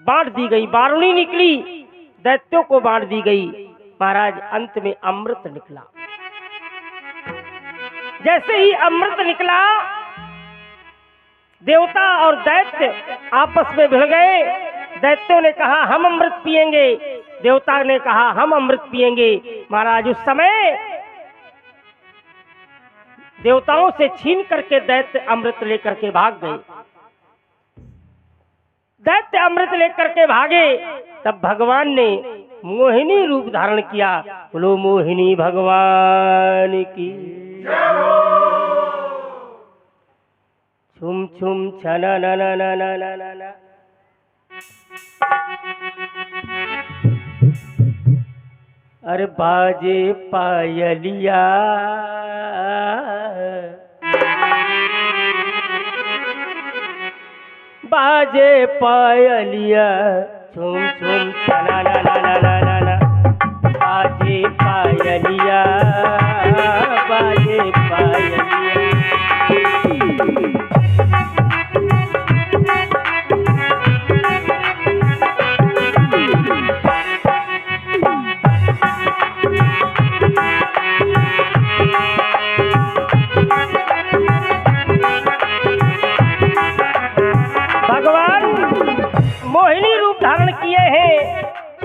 बांट दी गई, वारुणी निकली, दैत्यों को बांट दी गई। महाराज अंत में अमृत निकला। जैसे ही अमृत निकला, देवता और दैत्य आपस में भिड़ गए। दैत्यों ने कहा हम अमृत पिएंगे, देवता ने कहा हम अमृत पिएंगे। महाराज उस समय देवताओं से छीन करके दैत्य अमृत लेकर के भाग गए। दैत्य अमृत लेकर के भागे, तब भगवान ने मोहिनी रूप धारण किया। बोलो मोहिनी भगवान की। छुम छुम छना ना ना ना ना ना ना ना। अरे बाजे पायलिया, बाजे पायलिया, छुम छुम छना ना ना ना ना ना ना। बाजे पायलिया, बाजे पायलिया।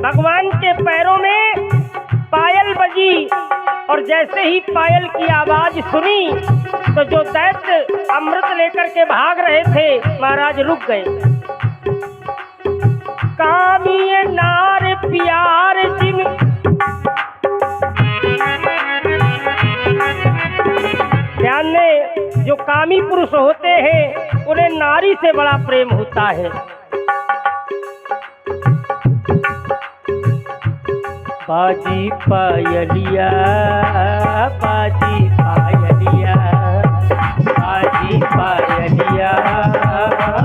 भगवान के पैरों में पायल बजी और जैसे ही पायल की आवाज सुनी तो जो दैत्य अमृत लेकर के भाग रहे थे महाराज रुक गए। कामिए नार प्यार जिन, ध्यान में जो कामी पुरुष होते हैं उन्हें नारी से बड़ा प्रेम होता है। बाजी पायलिया, बाजी पायलिया, बाजी पायलिया,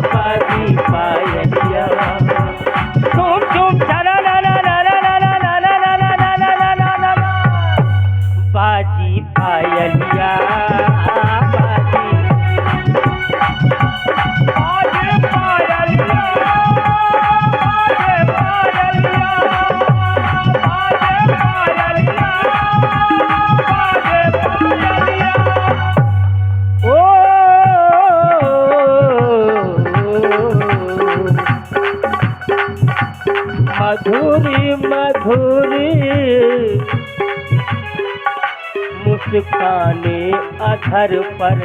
बाजी पायलिया। झूम झूम छना ना ना ना ना ना ना ना ना ना ना ना ना ना ना। बाजी पायलिया, बाजी पायलिया, मधुरी मधुरी मुस्काने अधर पर,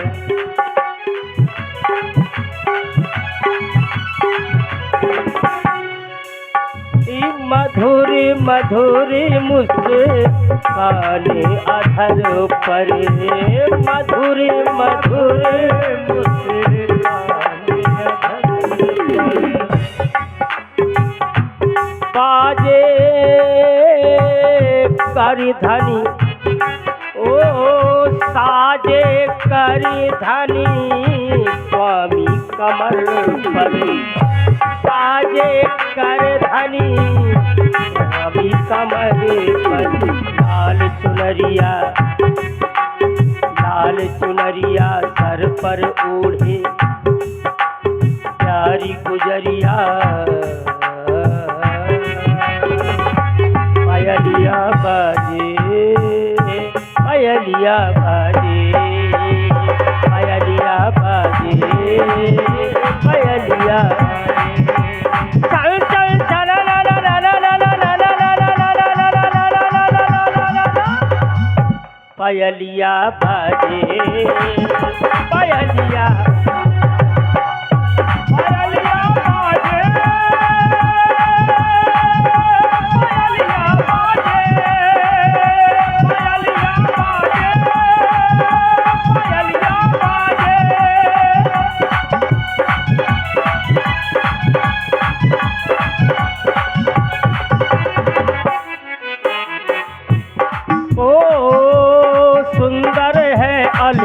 मधुरी मधुरी मुस्काने अधर पर, मधुरी मधुरी मुस्काने अधर पर। बाजे करी धनी, ओ साजे करी धनी स्वामी कमर पर, साजे कर धनी स्वामी कमर पर। लाल चुनरिया, लाल चुनरिया सर पर ओढ़े प्यारी गुजरिया। पायलिया बाजे, पायलिया बाजे, पायलिया बाजे, पायलिया बाजे। चल चल चला ला ला ला ला ला ला ला ला ला ला ला ला ला ला ला ला ला। पायलिया बाजे, पायलिया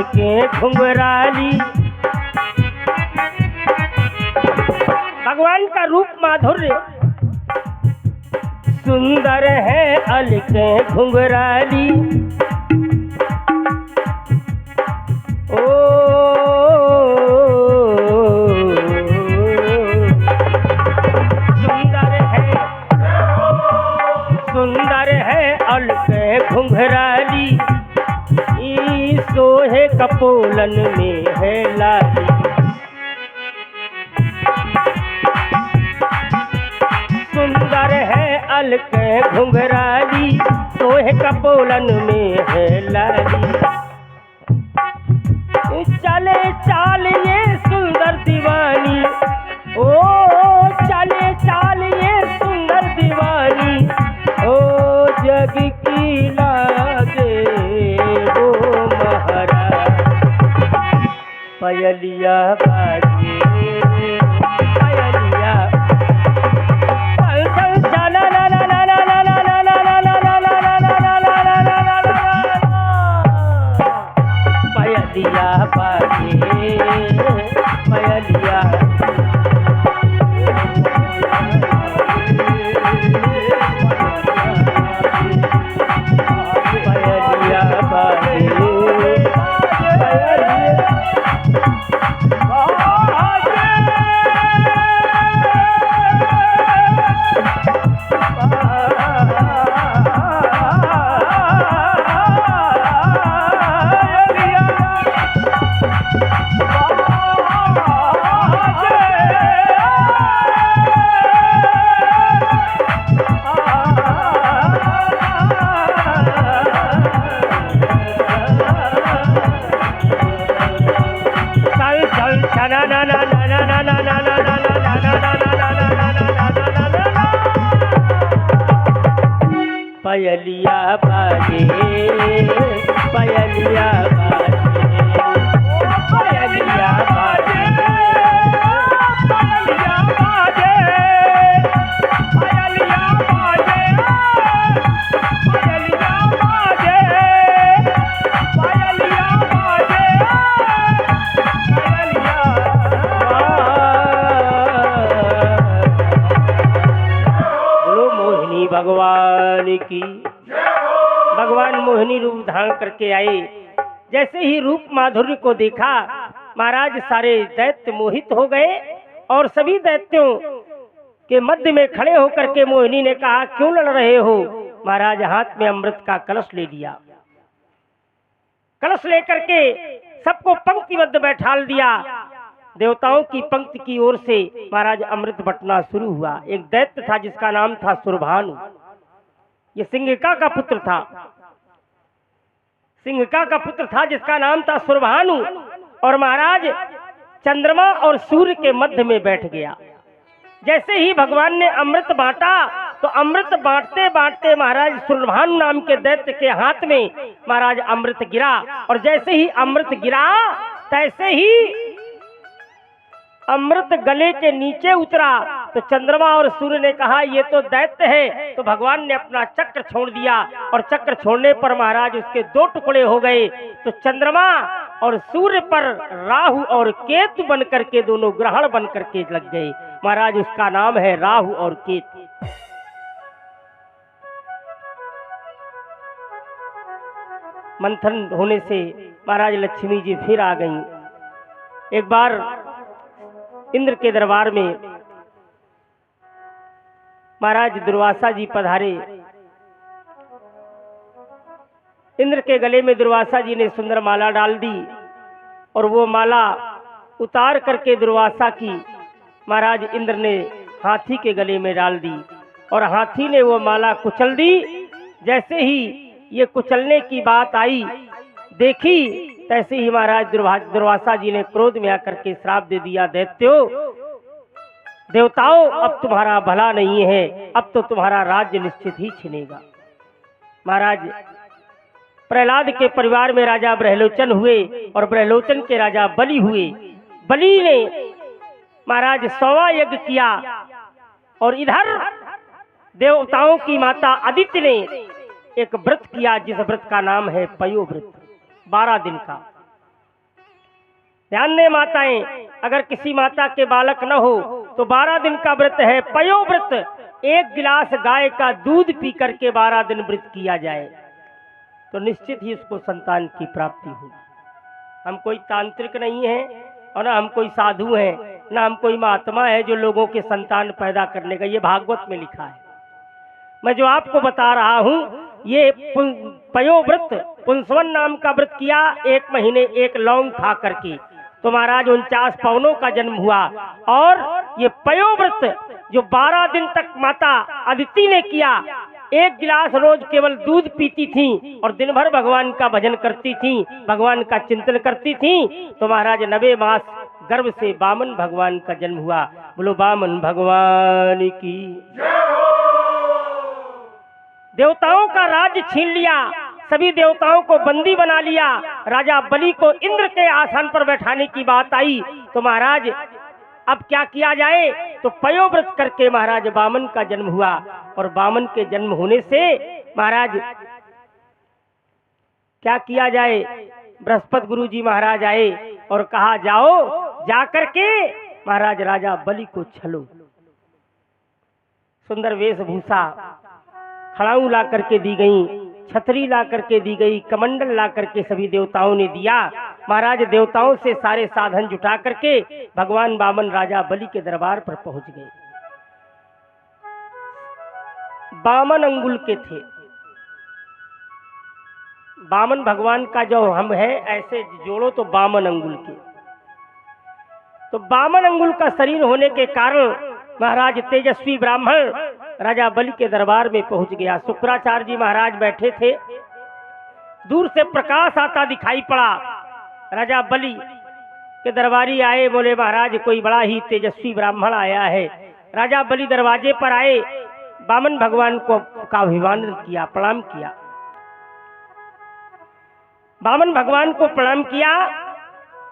के घुंघराली। भगवान का रूप माधुर्य सुंदर है अलके घुंघराली। ओ सुंदर कपोलन में है लाली। सुंदर है अलके घुंघराली, सोहे कपोलन में है लाली। चले चाल ये सुंदर दीवानी, ओ चले चाल ये सुंदर दीवानी, ओ जग की लागे वो महाराज। पयलिया बाजे पयलिया, चल चल चला ला ला ला ला ला ला ला ला ला ला ला ला ला ला ला ला। पयलिया बाजे पयलिया, पयलिया बाजे पयलिया बाजे पयलिया बाजे पयलिया बाजे पयलिया बाजे पयलिया बाजे पयलिया बाजे पयलिया। बोलो मोहिनी भगवान की। भगवान मोहिनी रूप धारण करके आए। जैसे ही रूप माधुर्य को देखा महाराज सारे दैत्य मोहित हो गए और सभी दैत्यों के मध्य में खड़े होकर के मोहिनी ने कहा, क्यों लड़ रहे हो? महाराज हाथ में अमृत का कलश ले लिया। कलश लेकर के सबको पंक्तिबद्ध बैठाल दिया। देवताओं की पंक्ति की ओर से महाराज अमृत बंटना शुरू हुआ। एक दैत्य था जिसका नाम था सुरभानु। ये सिंहिका का पुत्र था। सिंहिका का पुत्र था जिसका नाम था सुरभानु। और महाराज चंद्रमा और सूर्य के मध्य में बैठ गया। जैसे ही भगवान ने अमृत बांटा तो अमृत बांटते बांटते महाराज सुरभानु नाम के दैत्य के हाथ में महाराज अमृत गिरा। और जैसे ही अमृत गिरा तैसे ही अमृत गले के नीचे उतरा। तो चंद्रमा और सूर्य ने कहा, ये तो दैत्य है। तो भगवान ने अपना चक्र छोड़ दिया और चक्र छोड़ने पर महाराज उसके दो टुकड़े हो गए। तो चंद्रमा और सूर्य पर राहु और केतु बन करके दोनों ग्रहण बन करके लग गए। महाराज उसका नाम है राहु और केतु। मंथन होने से महाराज लक्ष्मी जी फिर आ गईं। एक बार इंद्र के दरबार में महाराज दुर्वासा जी पधारे। इंद्र के गले में दुर्वासा जी ने सुंदर माला डाल दी और वो माला उतार करके दुर्वासा की महाराज इंद्र ने हाथी के गले में डाल दी और हाथी ने वो माला कुचल दी। जैसे ही ये कुचलने की बात आई देखी तैसे ही महाराज दुर्वासा जी ने क्रोध में आकर के श्राप दे दिया, दैत्यों देवताओं अब तुम्हारा भला नहीं है, अब तो तुम्हारा राज्य निश्चित ही छिनेगा। महाराज प्रहलाद के परिवार में राजा ब्रहलोचन हुए और ब्रहलोचन के राजा बलि हुए। बलि ने महाराज 100वां यज्ञ किया और इधर देवताओं की माता अदिति ने एक व्रत किया जिस व्रत का नाम है पयो व्रत, 12 दिन का। ध्यान दें माताएं, अगर किसी माता के बालक न हो तो 12 दिन का व्रत है पयो व्रत। 1 गिलास गाय का दूध पी करके 12 दिन व्रत किया जाए तो निश्चित ही उसको संतान की प्राप्ति होगी। हम कोई तांत्रिक नहीं है और न हम कोई साधु हैं, न हम कोई महात्मा है जो लोगों के संतान पैदा करने का, ये भागवत में लिखा है। मैं जो आपको बता रहा हूँ ये पयोव्रत पुंसवन नाम का व्रत किया, 1 महीने 1 लौंग खा करके, तो महाराज 49 पवनों का जन्म हुआ। और ये पयोव्रत जो 12 दिन तक माता अदिति ने किया, 1 गिलास रोज केवल दूध पीती थी और दिन भर भगवान का भजन करती थी, भगवान का चिंतन करती थी, तो महाराज 90 मास गर्भ से वामन भगवान का जन्म हुआ। बोलो वामन भगवान की। देवताओं का राज्य छीन लिया, सभी देवताओं को बंदी बना लिया, राजा बलि को इंद्र के आसन पर बैठाने की बात आई, तो महाराज अब क्या किया जाए, तो पयोव्रत करके महाराज वामन का जन्म हुआ। और वामन के जन्म होने से महाराज क्या किया जाए, बृहस्पति गुरु जी महाराज आए और कहा जाओ जा करके महाराज राजा बलि को छलो। सुंदर वेशभूषा खड़ाऊ ला करके दी गई, छतरी ला करके दी गई, कमंडल ला करके सभी देवताओं ने दिया। महाराज देवताओं से सारे साधन जुटा करके भगवान वामन राजा बलि के दरबार पर पहुंच गए। वामन अंगुल के थे, वामन भगवान का जो हम है ऐसे जोड़ो तो वामन अंगुल के, तो वामन अंगुल का शरीर होने के कारण महाराज तेजस्वी ब्राह्मण राजा बलि के दरबार में पहुंच गया। शुक्राचार्य जी महाराज बैठे थे, दूर से प्रकाश आता दिखाई पड़ा। राजा बलि के दरबारी आए, बोले महाराज कोई बड़ा ही तेजस्वी ब्राह्मण आया है। राजा बलि दरवाजे पर आए, वामन भगवान को का अभिवादन किया, प्रणाम किया, वामन भगवान को प्रणाम किया।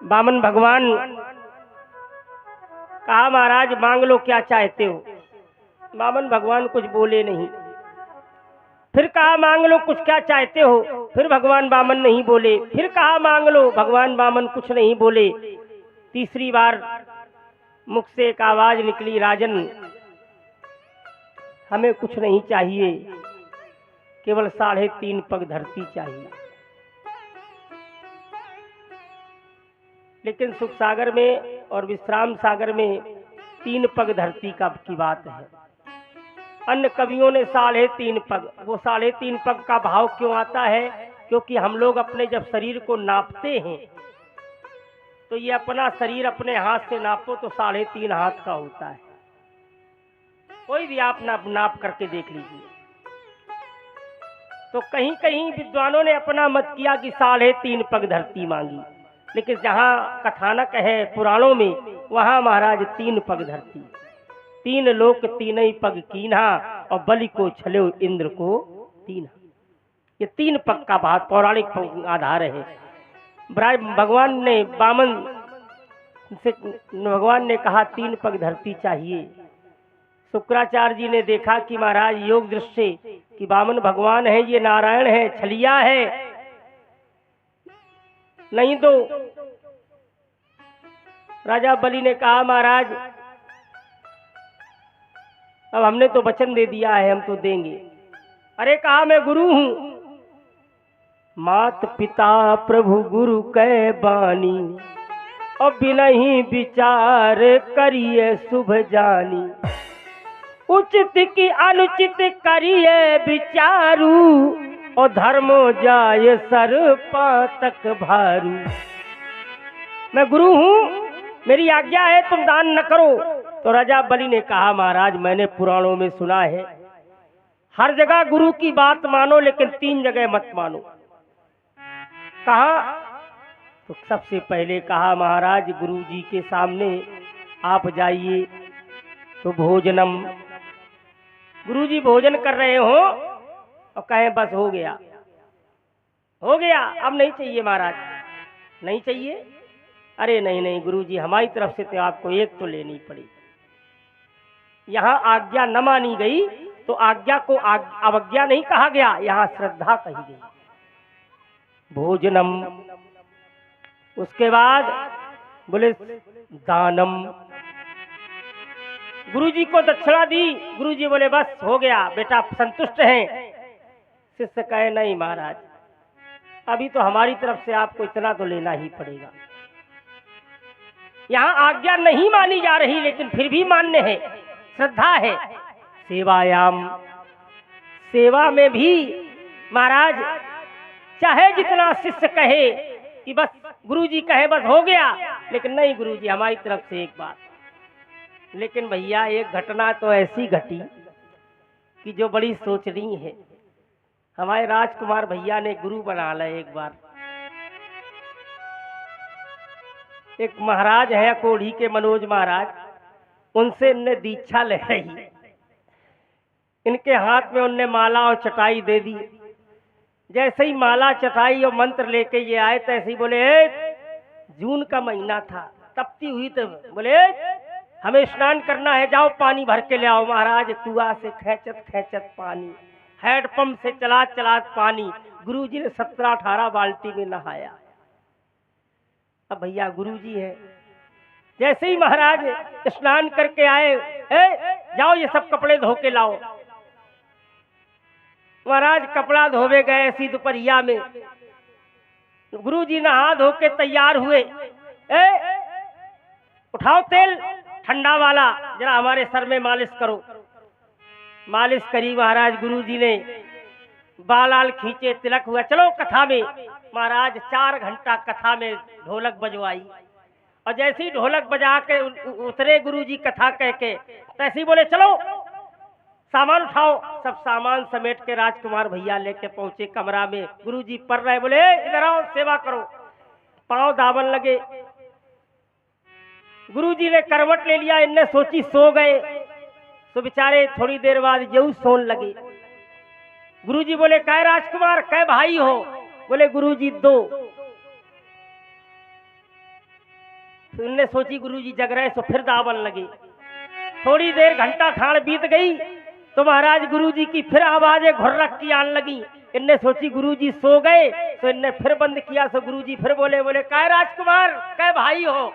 वामन भगवान कहा महाराज मांग लो क्या चाहते हो। वामन भगवान कुछ बोले नहीं। फिर कहा मांग लो कुछ क्या चाहते हो। फिर भगवान वामन नहीं बोले। फिर कहा मांग लो, भगवान वामन कुछ नहीं बोले। तीसरी बार मुख से एक आवाज निकली, राजन हमें कुछ नहीं चाहिए, केवल 3.5 पग धरती चाहिए। लेकिन सुख सागर में और विश्राम सागर में 3 पग धरती की बात है। अन्य कवियों ने 3.5 पग, वो 3.5 पग का भाव क्यों आता है, क्योंकि हम लोग अपने जब शरीर को नापते हैं तो ये अपना शरीर अपने हाथ से नापो तो 3.5 हाथ का होता है। कोई भी आप नाप करके देख लीजिए। तो कहीं कहीं विद्वानों ने अपना मत किया कि 3.5 पग धरती मांगी, लेकिन जहाँ कथानक है पुराणों में वहाँ महाराज 3 पग धरती, 3 लोक 3 पग कीन्हा और बलि को छलो इंद्र को 3। ये 3 पग का बात पौराणिक आधार है। भगवान ने वामन से भगवान ने कहा 3 पग धरती चाहिए। शुक्राचार्य जी ने देखा कि महाराज योग दृष्टि कि वामन भगवान है, ये नारायण है, छलिया है, नहीं दो। राजा बलि ने कहा महाराज अब हमने तो वचन दे दिया है, हम तो देंगे। अरे कहा मैं गुरु हूं, मात पिता प्रभु गुरु कै बानी, और बिनहि विचार करिए शुभ जानी, उचित की अनुचित करिए विचारू, और धर्मो जाय सर पातक भारू। मैं गुरु हूं, मेरी आज्ञा है तुम दान न करो। तो राजा बलि ने कहा महाराज मैंने पुराणों में सुना है हर जगह गुरु की बात मानो, लेकिन 3 जगह मत मानो। कहा तो सबसे पहले कहा महाराज गुरु जी के सामने आप जाइए तो भोजनम, गुरु जी भोजन कर रहे हो और कहें बस हो गया हो गया, अब नहीं चाहिए महाराज, नहीं चाहिए। अरे नहीं नहीं गुरुजी हमारी तरफ से तो आपको एक तो लेनी पड़ी। यहाँ आज्ञा न मानी गई तो आज्ञा को अवज्ञा नहीं कहा गया, यहाँ श्रद्धा कही गई। भोजनम, उसके बाद बोले दानम, गुरुजी को दक्षिणा दी। गुरुजी बोले बस हो गया बेटा, संतुष्ट हैं। शिष्य कहे नहीं महाराज अभी तो हमारी तरफ से आपको इतना तो लेना ही पड़ेगा। यहाँ आज्ञा नहीं मानी जा रही लेकिन फिर भी मान्य है, श्रद्धा है। सेवायाम, सेवा में भी महाराज चाहे जितना शिष्य कहे कि बस गुरुजी कहे बस हो गया, लेकिन नहीं गुरुजी हमारी तरफ से एक बात। लेकिन भैया एक घटना तो ऐसी घटी कि जो बड़ी सोचनीय है। हमारे राजकुमार भैया ने गुरु बना लिया एक बार। एक महाराज है कोढ़ी के मनोज महाराज, उनसे इनने दीक्षा ले रही। इनके हाथ में उनने माला और चटाई दे दी। जैसे ही माला चटाई और मंत्र लेके ये आए तैसे ही बोले जून का महीना था, तपती हुई, तो बोले हमें स्नान करना है, जाओ पानी भर के ले आओ। महाराज कुआं से खेचत खेचत पानी, हैंडपंप से चला चला पानी, गुरुजी ने 17-18 बाल्टी में नहाया। अब भैया गुरुजी है, जैसे ही महाराज स्नान करके आए, जाओ ये सब कपड़े धो के लाओ। महाराज कपड़ा धोवे गए ऐसी दोपहरिया में। गुरुजी नहा धो के तैयार हुए। उठाओ तेल ठंडा वाला, जरा हमारे सर में मालिश करो। मालिश करी महाराज गुरुजी ने, बाल खींचे, तिलक हुआ, चलो कथा में। महाराज 4 घंटा कथा में ढोलक बजवाई। और जैसे ही ढोलक बजा के उतरे गुरुजी कथा कह के, तैसे ही बोले चलो सामान उठाओ। सब सामान समेट के राजकुमार भैया लेके पहुंचे कमरा में। गुरुजी पढ़ रहे, बोले इधर आओ सेवा करो। पांव दाबन लगे। गुरुजी ने करवट ले लिया, इनने सोची सो गए, तो बेचारे थोड़ी देर बाद जरूर सोन लगे। गुरुजी बोले कै राजकुमार कै भाई हो? बोले गुरुजी 2। फिर इनने सोची गुरुजी जग रहे, तो फिर दाबन लगे। थोड़ी देर घंटा खान बीत गई तो महाराज गुरुजी की फिर आवाजें घुर्रक की आने लगी। इनने सोची गुरुजी सो गए, तो इनने फिर बंद किया। तो गुरुजी फिर बोले कै राजकुमार कै भाई हो?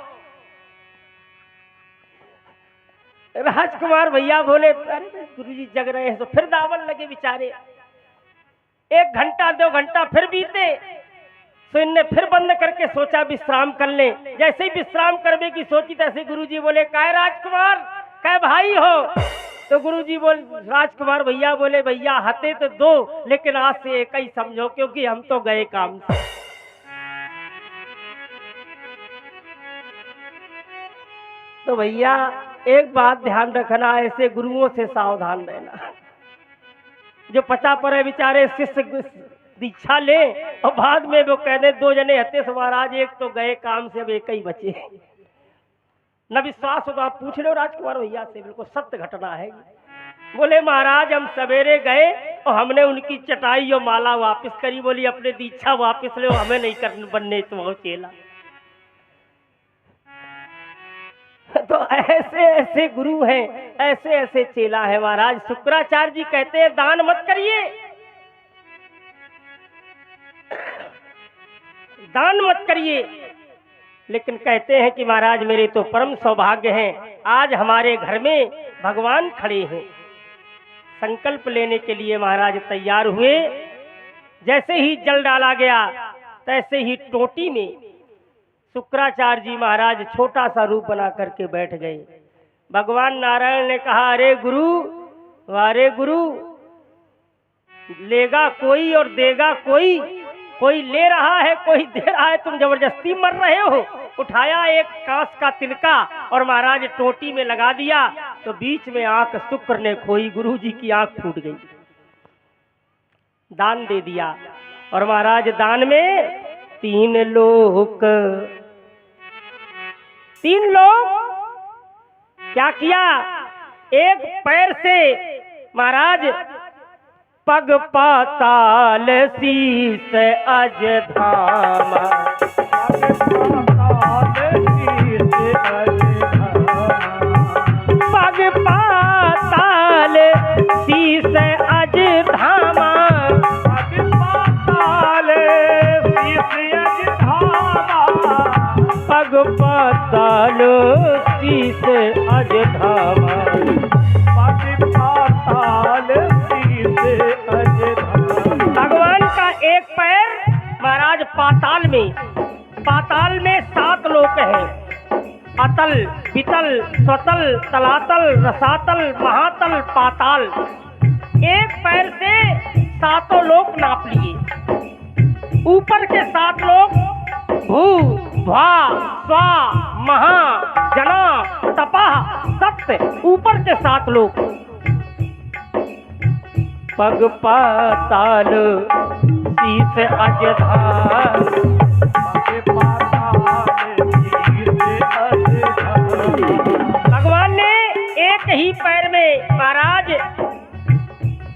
राजकुमार भैया बोले अरे गुरुजी जग रहे हैं, तो फिर दावल लगे बेचारे। 1 घंटा 2 घंटा फिर बीते, तो इनने फिर बंद करके सोचा विश्राम कर ले। जैसे ही विश्राम करने की सोची तैसे गुरुजी बोले कै राजकुमार कै भाई हो? तो गुरुजी बोले राजकुमार भैया बोले भैया हते तो 2, लेकिन आज से एक ही समझो, क्योंकि हम तो गए काम से। तो भैया एक बात ध्यान रखना, ऐसे गुरुओं से सावधान रहना। जो पचा पड़े बेचारे शिष्य दीक्षा ले और बाद में वो कहने 2 जने हते से महाराज, एक तो गए काम से, अब एक ही बचे। न विश्वास हो तो आप पूछ लो राजकुमार भैया से, बिल्कुल सत्य घटना है। बोले महाराज हम सवेरे गए और हमने उनकी चटाई और माला वापस करी। बोली अपने दीक्षा वापस ले, हमें नहीं करने बनने तो चेला। तो ऐसे ऐसे गुरु हैं, ऐसे ऐसे चेला है महाराज। शुक्राचार्य जी कहते हैं दान मत करिए, दान मत करिए, लेकिन कहते हैं कि महाराज मेरे तो परम सौभाग्य है, आज हमारे घर में भगवान खड़े हैं। संकल्प लेने के लिए महाराज तैयार हुए। जैसे ही जल डाला गया तैसे ही टोटी में शुक्राचार्य जी महाराज छोटा सा रूप बना करके बैठ गए। भगवान नारायण ने कहा अरे गुरु, वारे गुरु, लेगा कोई और देगा कोई, कोई ले रहा है कोई दे रहा है, तुम जबरदस्ती मर रहे हो। उठाया एक कांच का तिनका और महाराज टोटी में लगा दिया, तो बीच में आंख शुक्र ने खोई, गुरु जी की आंख फूट गई। दान दे दिया और महाराज दान में 3 लोग क्या किया, एक पैर से महाराज पग पाताल शीस अज धामा, पग पाताल शीस अज धामा, पग पाताल शीस अज धामा, पग पाताल शीस अज धामा, पग पाताल शीस अज धामा। भगवान का एक पैर महाराज पाताल में 7 लोक हैं, अतल, वितल, स्वतल, तलातल, रसातल, महातल, पाताल। एक पैर से सातों लोक नाप लिए। ऊपर के 7 लोक भू भा स्वा महा जना तपः सत्य, ऊपर के 7 लोक। पग पाताल शीस अजधार, भगवान ने एक ही पैर में महाराज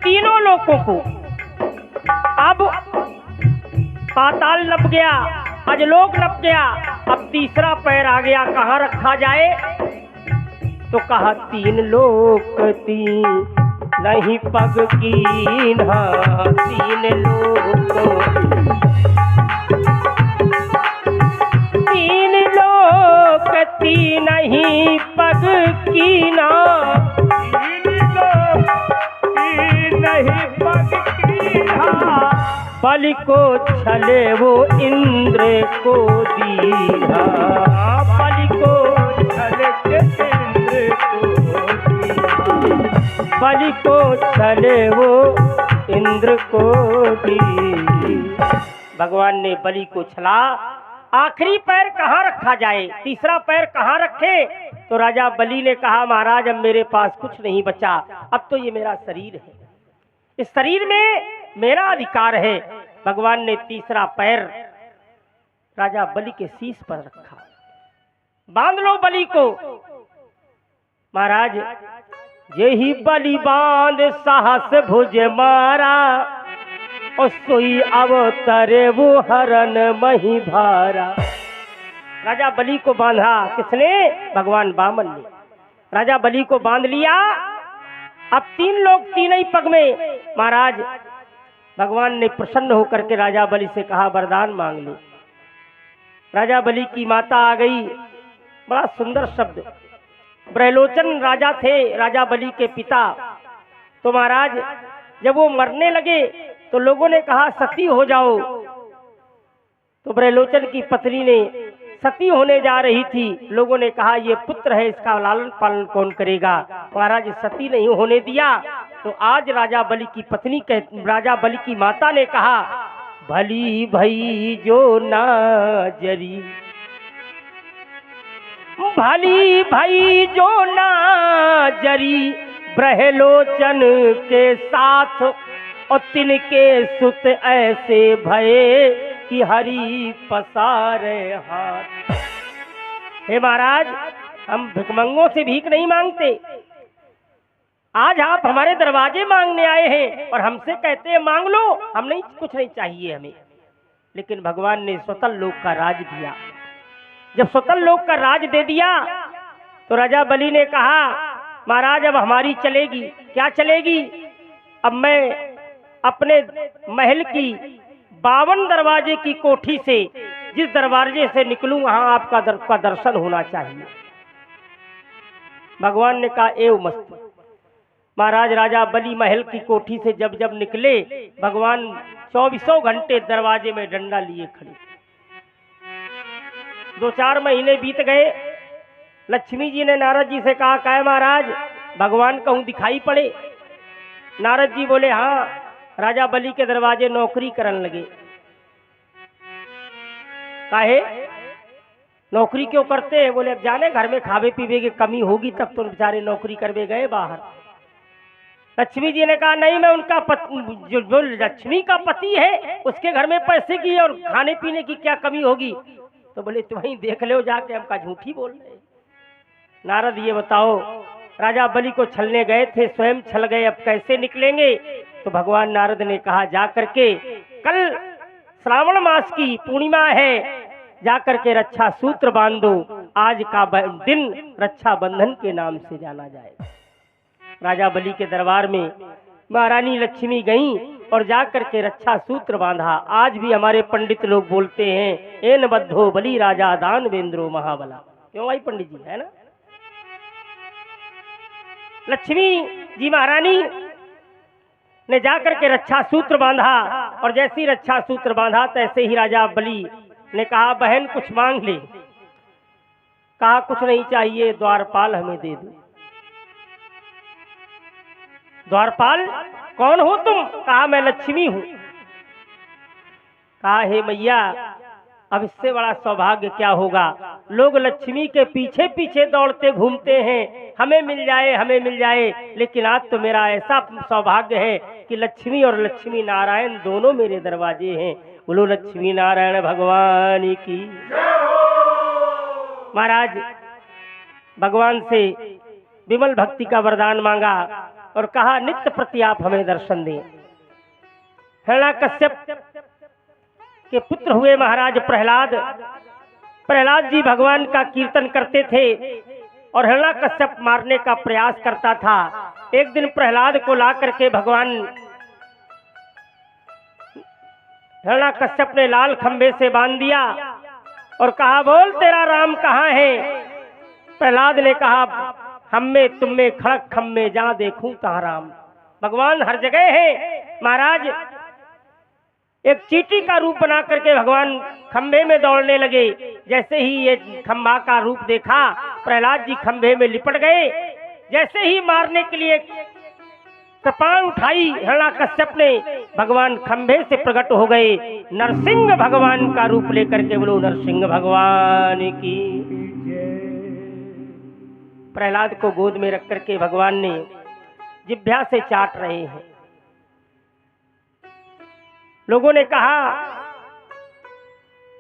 तीनों लोकों को, अब पाताल नप गया, अजलोक नप गया, अब तीसरा पैर आ गया, कहाँ रखा जाए? तो कहा 3 लोक 3 नहीं पग कीन्हा, 3 लोक 3 लोक 3 नहीं पग कीन्हा, 3 लोक 3 नहीं पग कीन्हा, बलि को छले वो इंद्र को दीहा, बलि को छले के इंद्र को दीहा, बलि को छले वो इंद्र को दी। भगवान ने बलि को छला। आखिरी पैर कहाँ रखा जाए, तीसरा पैर कहाँ रखे? तो राजा बलि ने कहा महाराज अब मेरे पास कुछ नहीं बचा, अब तो ये मेरा शरीर है, इस शरीर में मेरा अधिकार है। भगवान ने तीसरा पैर राजा बलि के शीश पर रखा। बांध लो बलि को। महाराज यही बलि बांध साहस भुज मारा, और सोई अवतरे वो हरन मही भारा। राजा बलि को बांधा किसने? भगवान वामन ने। राजा बलि को बांध लिया। अब 3 लोग 3 ही पग में। महाराज भगवान ने प्रसन्न होकर के राजा बलि से कहा वरदान मांग ले। राजा बलि की माता आ गई। बड़ा सुंदर शब्द। ब्रहलोचन राजा थे, राजा बलि के पिता। तो महाराज जब वो मरने लगे तो लोगों ने कहा सती हो जाओ। तो ब्रहलोचन की पत्नी ने सती होने जा रही थी। लोगों ने कहा ये पुत्र है, इसका लालन पालन कौन करेगा? महाराज सती नहीं होने दिया। तो आज राजा बलि की पत्नी राजा बलि की माता ने कहा भली भई जो ना जरी, भली भई जो ना जरी ब्रहलोचन के साथ, और तिनके सुत ऐसे भये कि हरि पसारे हाथ। हे महाराज हम भिखमंगों से भीख नहीं मांगते। आज आप हमारे दरवाजे मांगने आए हैं और हमसे कहते हैं मांग लो। हम नहीं, कुछ नहीं चाहिए हमें। लेकिन भगवान ने स्वतल लोक का राज दिया। जब स्वतल लोक का राज दे दिया तो राजा बलि ने कहा महाराज अब हमारी चलेगी। क्या चलेगी? अब मैं अपने महल की 52 दरवाजे की कोठी से जिस दरवाजे से निकलूं वहां आपका दर्शन होना चाहिए। भगवान ने कहा एव मस्त। महाराज राजा बलि महल की कोठी से जब जब निकले, भगवान 24 घंटे दरवाजे में डंडा लिए खड़े। 2-4 महीने बीत गए। लक्ष्मी जी ने नारद जी से कहा क्या महाराज भगवान कहूं दिखाई पड़े? नारद जी बोले हाँ, राजा बलि के दरवाजे नौकरी करने लगे। काहे नौकरी क्यों करते हैं? बोले अब जाने घर में खावे पीवे की कमी होगी तब तो बेचारे नौकरी करवे गए बाहर। लक्ष्मी जी ने कहा नहीं, मैं उनका जो लक्ष्मी का पति है उसके घर में पैसे की और खाने पीने की क्या कमी होगी? तो बोले तुम्हें देख लो जाके, हमका झूठी बोल रहे। नारद ये बताओ राजा बलि को छलने गए थे, स्वयं छल गए, अब कैसे निकलेंगे? तो भगवान नारद ने कहा जा करके कल श्रावण मास की पूर्णिमा है, जाकर के रक्षा सूत्र बांधो। आज का दिन रक्षा बंधन के नाम से जाना जाएगा। राजा बलि के दरबार में महारानी लक्ष्मी गईं और जाकर के रक्षा सूत्र बांधा। आज भी हमारे पंडित लोग बोलते हैं एन बद्धो बलि राजा दानवेंद्रो महाबला। क्यों भाई पंडित जी, है ना? लक्ष्मी जी महारानी ने जाकर के रक्षा सूत्र बांधा और जैसे ही रक्षा सूत्र बांधा तैसे ही राजा बलि ने कहा बहन कुछ मांग ले। कहा कुछ नहीं चाहिए, द्वारपाल हमें दे दो। द्वारपाल कौन हो तुम? कहा मैं लक्ष्मी हूं। कहा हे मैया, अब इससे बड़ा सौभाग्य क्या होगा? लोग लक्ष्मी के पीछे पीछे दौड़ते घूमते हैं, हमें मिल जाए हमें मिल जाए, लेकिन आज तो मेरा ऐसा सौभाग्य है कि लक्ष्मी और लक्ष्मी नारायण दोनों मेरे दरवाजे हैं। बोलो लक्ष्मी नारायण भगवान की। महाराज भगवान से विमल भक्ति का वरदान मांगा और कहा नित्य प्रति आप हमें दर्शन दें। हिरण्याकश्यप के पुत्र हुए महाराज प्रहलाद जी भगवान का कीर्तन करते थे और हिरण्याकश्यप मारने का प्रयास करता था। एक दिन प्रहलाद को ला करके भगवान हिरण्याकश्यप ने लाल खंभे से बांध दिया और कहा बोल तेरा राम कहाँ है? प्रहलाद ने कहा हम में तुम में खड़क खम में जहाँ देखूं तहाँ राम। भगवान हर जगह है। महाराज एक चींटी का रूप बना करके भगवान खंभे में दौड़ने लगे। जैसे ही ये खंभा का रूप देखा प्रहलाद जी खंभे में लिपट गए। जैसे ही मारने के लिए कृपाण उठाई हिरण्याकश्यप ने, भगवान खंभे से प्रकट हो गए नरसिंह भगवान का रूप लेकर के। बोलो नरसिंह भगवान की। प्रहलाद को गोद में रख करके भगवान ने जिह्वा से चाट रहे हैं। लोगों ने कहा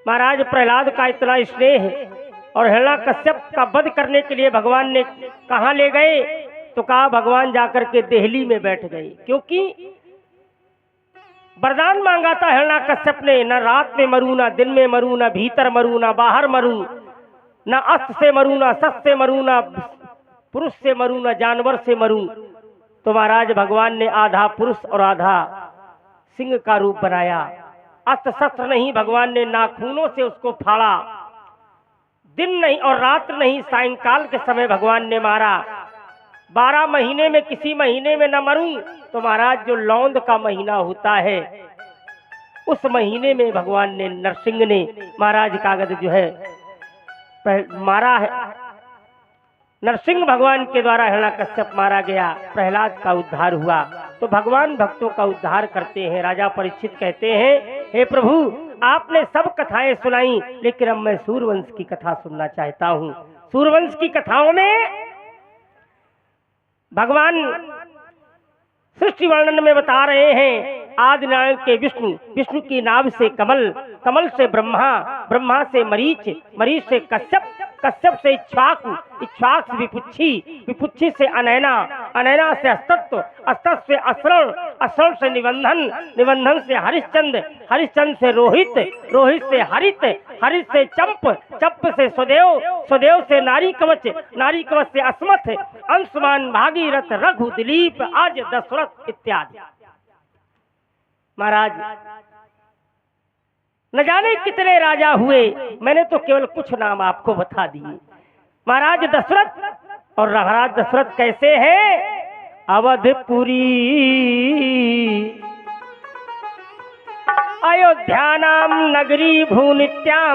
महाराज प्रहलाद का इतना स्नेह है और हिरण्याकश्यप का वध करने के लिए भगवान ने कहाँ ले गए? तो कहा भगवान जाकर के देहली में बैठ गए, क्योंकि वरदान मांगा था हिरण्याकश्यप ने, न रात में मरूं, न दिन में मरूं, न भीतर मरूं, न बाहर मरूं, न अस्त्र से मरूं, न शस्त्र से मरूं, न पुरुष से मरूं, न जानवर से मरूं। तो महाराज भगवान ने आधा पुरुष और आधा सिंह का रूप बनाया। अस्त्र शस्त्र नहीं, भगवान ने नाखूनों से उसको फाड़ा। दिन नहीं और रात नहीं, सायंकाल के समय भगवान ने मारा। 12 महीने में किसी महीने में न मरूं तो महाराज जो लौंद का महीना होता है उस महीने में भगवान ने नरसिंह ने महाराज कागज जो है मारा है। नरसिंह भगवान के द्वारा हिरण्याकश्यप मारा गया, प्रहलाद का उद्धार हुआ। तो भगवान भक्तों का उद्धार करते हैं। राजा परीक्षित कहते हैं हे प्रभु आपने सब कथाएं सुनाई, लेकिन अब मैं सूर्यवंश की कथा सुनना चाहता हूँ। सूर्यवंश की कथाओं में भगवान सृष्टि वर्णन में बता रहे हैं आदि नारायण के विष्णु, विष्णु की नाभ से कमल, कमल से ब्रह्मा, ब्रह्मा से मरीच, मरीच से कश्यप, कश्यप से इक्ष्वाकु, इक्ष्वाक से विपुच्छी, विपुच्छी से अनैना, अनैना से अस्तत्व, अस्तत्व से असरण, असरण से निबंधन, निबंधन से हरिश्चंद्र, हरिश्चंद्र से रोहित, रोहित से हरित, हरित से चंप, चंप से स्वदेव, स्वदेव से नारी कवच, नारी कवच से अस्मथ, अंशुमान भागीरथ रघु दिलीप आज दशरथ इत्यादि। महाराज न जाने कितने राजा हुए, मैंने तो केवल कुछ नाम आपको बता दिए। महाराज दशरथ और महाराज दशरथ कैसे हैं? अवधपुरी अयोध्या नाम नगरी भूनित्याम